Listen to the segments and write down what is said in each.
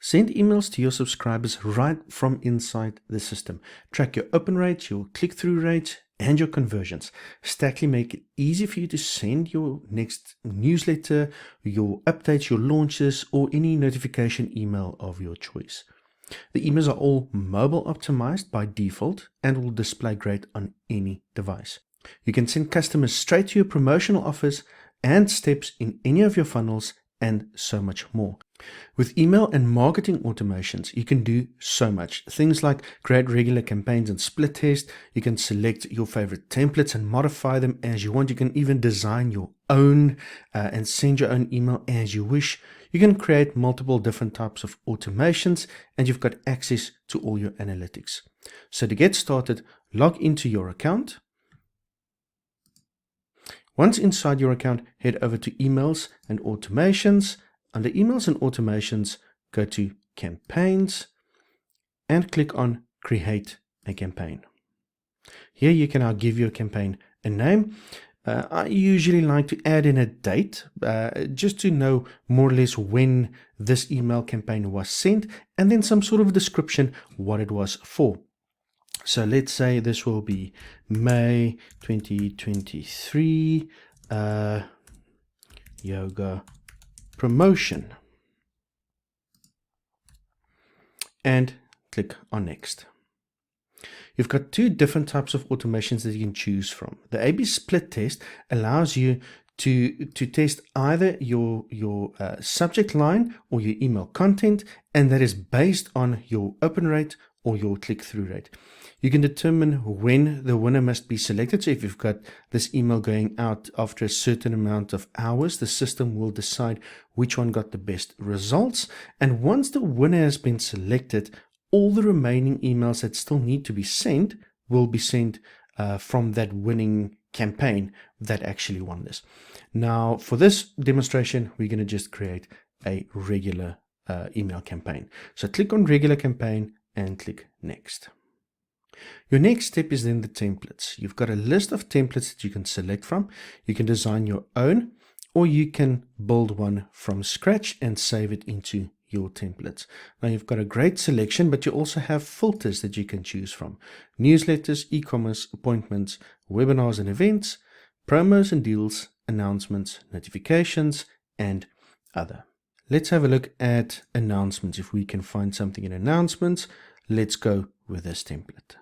Send emails to your subscribers right from inside the system. Track your open rates, your click-through rates, and your conversions. Stacklii make it easy for you to send your next newsletter, your updates, your launches, or any notification email of your choice. The emails are all mobile optimized by default and will display great on any device. You can send customers straight to your promotional offers and steps in any of your funnels and so much more. With email and marketing automations, you can do so much. Things like create regular campaigns and split test. You can select your favorite templates and modify them as you want. You can even design your own and send your own email as you wish. You can create multiple different types of automations, and you've got access to all your analytics. So to get started, log into your account. Once inside your account, head over to emails and automations. Under emails and automations, go to campaigns and click on create a campaign. Here you can now give your campaign a name. I usually like to add in a date just to know more or less when this email campaign was sent, and then some sort of description what it was for. So let's say this will be May 2023 yoga promotion, and click on next. You've got two different types of automations that you can choose from. The A/B split test allows you to test either your subject line or your email content, and that is based on your open rate or your click-through rate. You can determine when the winner must be selected. So if you've got this email going out after a certain amount of hours, the system will decide which one got the best results. And once the winner has been selected, all the remaining emails that still need to be sent will be sent from that winning campaign that actually won this. Now, for this demonstration, we're going to just create a regular email campaign. So click on regular campaign and click next. Your next step is then the templates. You've got a list of templates that you can select from. You can design your own, or you can build one from scratch and save it into your templates. Now you've got a great selection, but you also have filters that you can choose from. Newsletters, e-commerce, appointments, webinars and events, promos and deals, announcements, notifications, and other. Let's have a look at announcements. If we can find something in announcements, let's go with this template.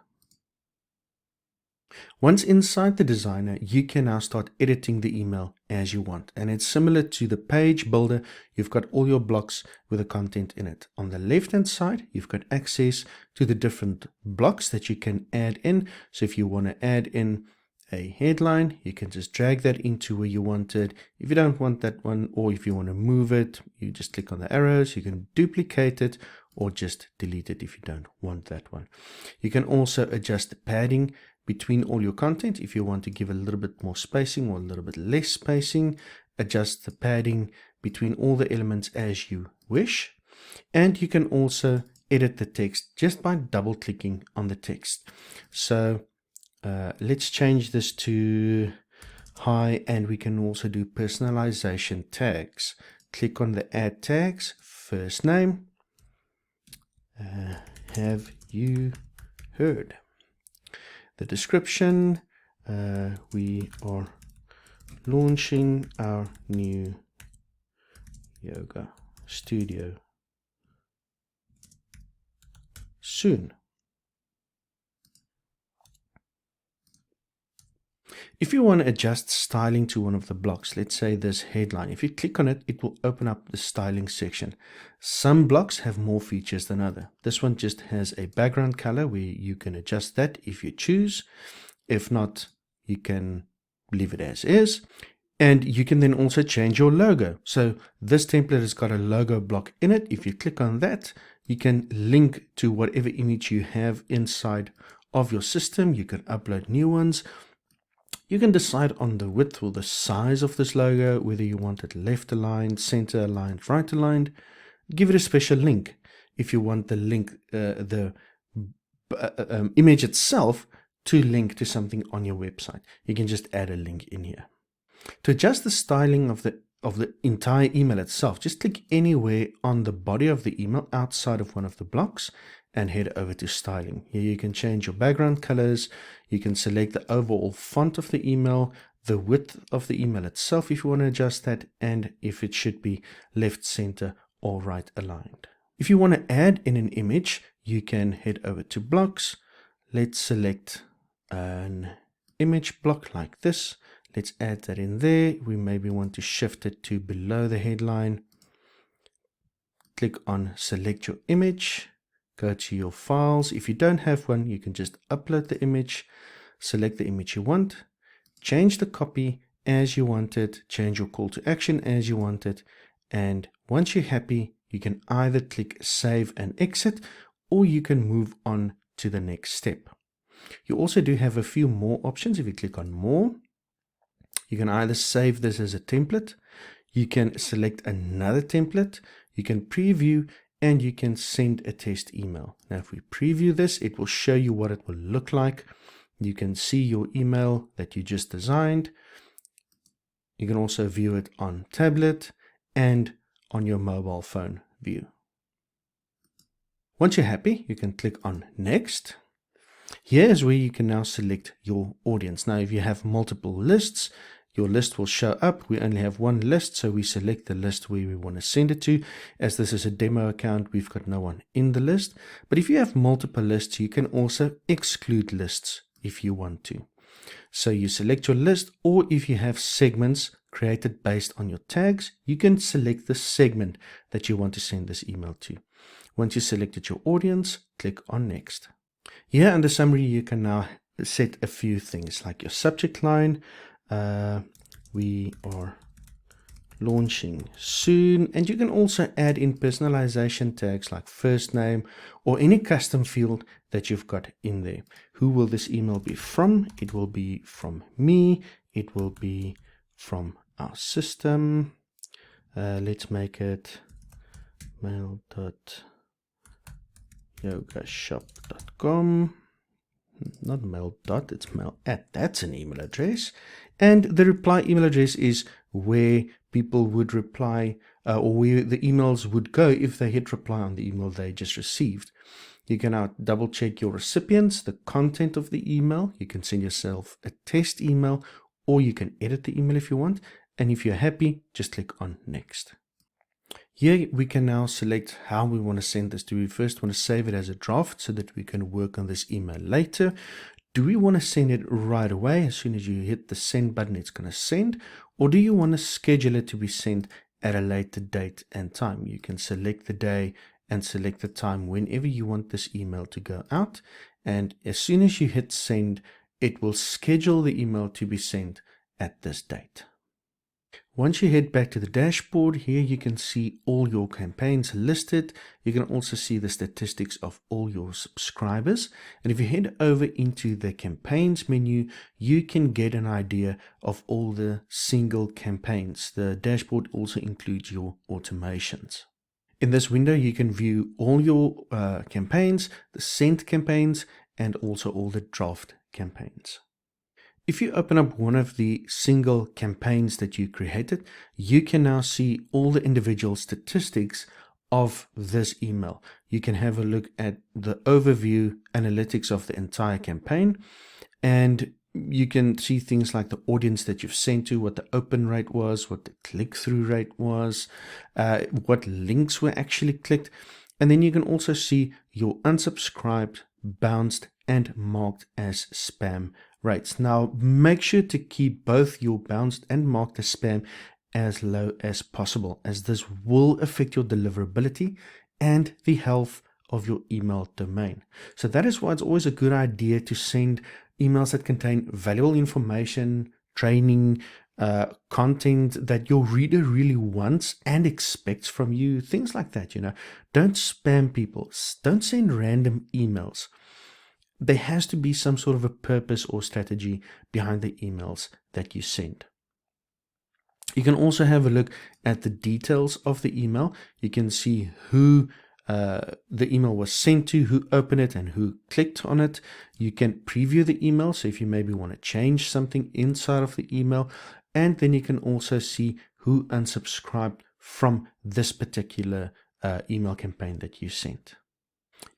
Once inside the designer, you can now start editing the email as you want. And it's similar to the page builder. You've got all your blocks with the content in it. On the left-hand side, you've got access to the different blocks that you can add in. So if you want to add in a headline, you can just drag that into where you want it. If you don't want that one, or if you want to move it, you just click on the arrows. You can duplicate it or just delete it if you don't want that one. You can also adjust the padding between all your content. If you want to give a little bit more spacing or a little bit less spacing, adjust the padding between all the elements as you wish. And you can also edit the text just by double clicking on the text. So let's change this to hi, and we can also do personalization tags. Click on the add tags, first name, have you heard? The description, we are launching our new yoga studio soon. If you want to adjust styling to one of the blocks, let's say this headline, if you click on it, it will open up the styling section. Some blocks have more features than others. This one just has a background color where you can adjust that if you choose. If not, you can leave it as is. And you can then also change your logo. So this template has got a logo block in it. If you click on that, you can link to whatever image you have inside of your system. You can upload new ones. You can decide on the width or the size of this logo, whether you want it left aligned, center aligned, right aligned. Give it a special link. If you want the link, the image itself to link to something on your website, you can just add a link in here. To adjust the styling of the the entire email itself, just click anywhere on the body of the email outside of one of the blocks and head over to styling. Here you can change your background colors. You can select the overall font of the email, the width of the email itself if you want to adjust that, and if it should be left, center, or right aligned. If you want to add in an image, you can head over to blocks. Let's select an image block like this. Let's add that in there. We maybe want to shift it to below the headline. Click on select your image. Go to your files. If you don't have one, you can just upload the image. Select the image you want. Change the copy as you want it. Change your call to action as you want it. And once you're happy, you can either click save and exit, or you can move on to the next step. You also do have a few more options. If you click on more, you can either save this as a template, you can select another template, you can preview, and you can send a test email. Now, if we preview this, it will show you what it will look like. You can see your email that you just designed. You can also view it on tablet and on your mobile phone view. Once you're happy, you can click on next. Here is where you can now select your audience. Now, if you have multiple lists, your list will show up. We only have one list, so we select the list where we want to send it to. As this is a demo account, we've got no one in the list. But if you have multiple lists, you can also exclude lists if you want to. So you select your list, or if you have segments created based on your tags, you can select the segment that you want to send this email to. Once you selected your audience, click on next. Here in the summary, you can now set a few things like your subject line. We are launching soon, and you can also add in personalization tags like first name or any custom field that you've got in there. Who will this email be from? It will be from me. It will be from our system. Let's make it mail.yogashop.com. Not mail dot, it's mail at. That's an email address. And the reply email address is where people would reply, or where the emails would go if they hit reply on the email they just received. You can now double check your recipients, the content of the email. You can send yourself a test email, or you can edit the email if you want. And if you're happy, just click on next. Here we can now select how we want to send this. Do we first want to save it as a draft so that we can work on this email later? Do we want to send it right away? As soon as you hit the send button, it's going to send. Or do you want to schedule it to be sent at a later date and time? You can select the day and select the time whenever you want this email to go out. And as soon as you hit send, it will schedule the email to be sent at this date. Once you head back to the dashboard, here you can see all your campaigns listed. You can also see the statistics of all your subscribers. And if you head over into the campaigns menu, you can get an idea of all the single campaigns. The dashboard also includes your automations. In this window, you can view all your campaigns, the sent campaigns, and also all the draft campaigns. If you open up one of the single campaigns that you created, you can now see all the individual statistics of this email. You can have a look at the overview analytics of the entire campaign, and you can see things like the audience that you've sent to, what the open rate was, what the click-through rate was, what links were actually clicked. And then you can also see your unsubscribed, bounced, and marked as spam rates. Now, make sure to keep both your bounced and marked as spam as low as possible, as this will affect your deliverability and the health of your email domain. So that is why it's always a good idea to send emails that contain valuable information, training, content that your reader really wants and expects from you, things like that. Don't spam people. Don't send random emails. There has to be some sort of a purpose or strategy behind the emails that you send. You can also have a look at the details of the email. You can see who the email was sent to, who opened it, and who clicked on it. You can preview the email, so if you maybe want to change something inside of the email. And then you can also see who unsubscribed from this particular email campaign that you sent.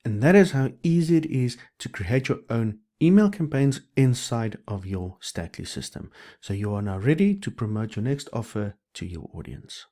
And that is how easy it is to create your own email campaigns inside of your Stacklii system. So you are now ready to promote your next offer to your audience.